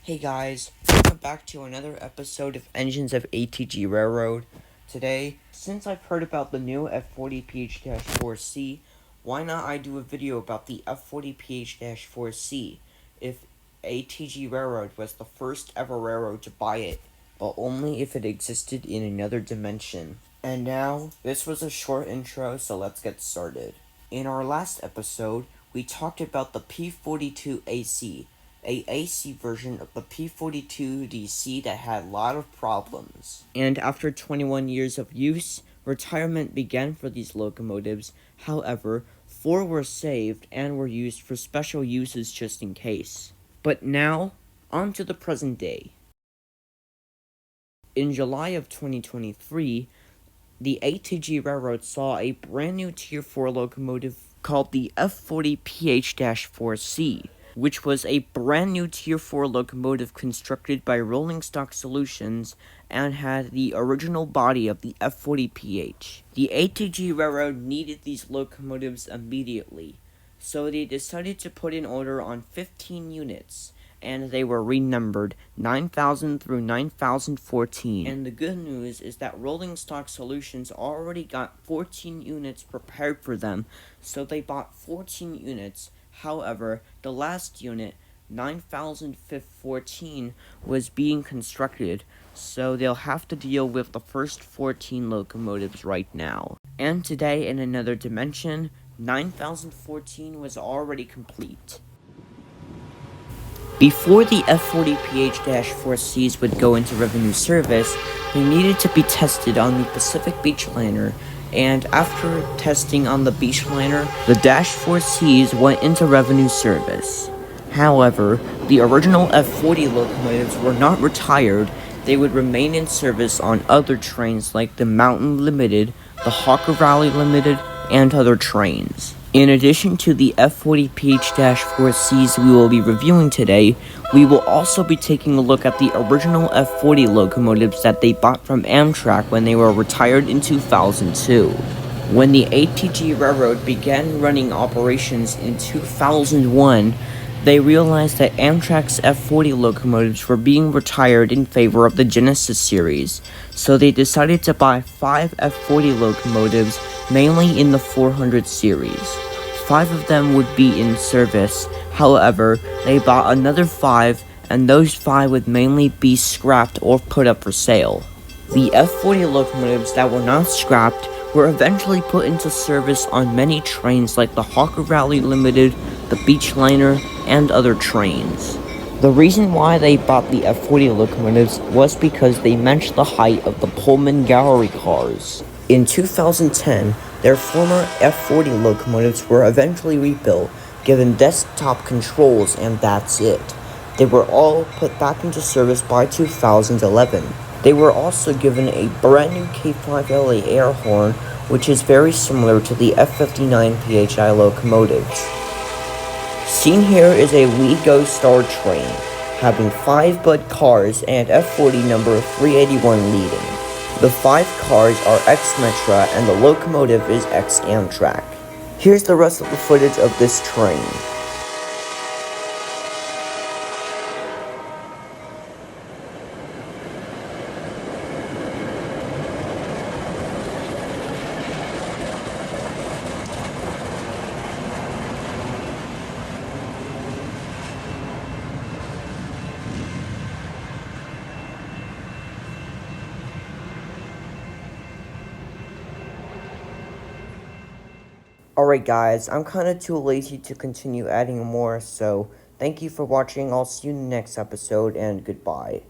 Hey guys, welcome back to another episode of Engines of ATG Railroad. Today, since I've heard about the new F40PH-4C, why not I do a video about the F40PH-4C, if ATG Railroad was the first ever railroad to buy it, but only if it existed in another dimension. And now, this was a short intro, so let's get started. In our last episode, we talked about the P42AC, a AC version of the P42DC that had a lot of problems. And after 21 years of use, retirement began for these locomotives. However, 4 were saved and were used for special uses just in case. But now, on to the present day. In July of 2023, the ATG Railroad saw a brand new Tier 4 locomotive called the F40PH-4C, which was a brand new Tier 4 locomotive constructed by Rolling Stock Solutions and had the original body of the F40PH. The ATG Railroad needed these locomotives immediately, so they decided to put an order on 15 units, and they were renumbered 9000 through 9014. And the good news is that Rolling Stock Solutions already got 14 units prepared for them, so they bought 14 units. However, the last unit, 9014, was being constructed, so they'll have to deal with the first 14 locomotives right now. And today, in another dimension, 9014 was already complete. Before the F40PH-4Cs would go into revenue service, they needed to be tested on the Pacific Beachliner, and after testing on the Beachliner, the -4Cs went into revenue service. However, the original F40 locomotives were not retired. They would remain in service on other trains like the Mountain Limited, the Hawker Valley Limited, and other trains. In addition to the F40PH-4Cs we will be reviewing today, we will also be taking a look at the original F40 locomotives that they bought from Amtrak when they were retired in 2002. When the ATG Railroad began running operations in 2001, they realized that Amtrak's F40 locomotives were being retired in favor of the Genesis series, so they decided to buy 5 F40 locomotives, mainly in the 400 series. 5 of them would be in service. However, they bought another 5, and those 5 would mainly be scrapped or put up for sale. The F40 locomotives that were not scrapped were eventually put into service on many trains like the Hawker Valley Limited, the Beachliner, and other trains. The reason why they bought the F40 locomotives was because they matched the height of the Pullman gallery cars. In 2010, their former F40 locomotives were eventually rebuilt, given desktop controls, and that's it. They were all put back into service by 2011. They were also given a brand new K5LA air horn, which is very similar to the F59PHI locomotives. Seen here is a WeGo Star train, having 5 Bud cars and F40 number 381 leading. The 5 cars are ex-Metra and the locomotive is ex-Amtrak. Here's the rest of the footage of this train. Alright guys, I'm kinda too lazy to continue adding more, so thank you for watching. I'll see you in the next episode, and goodbye.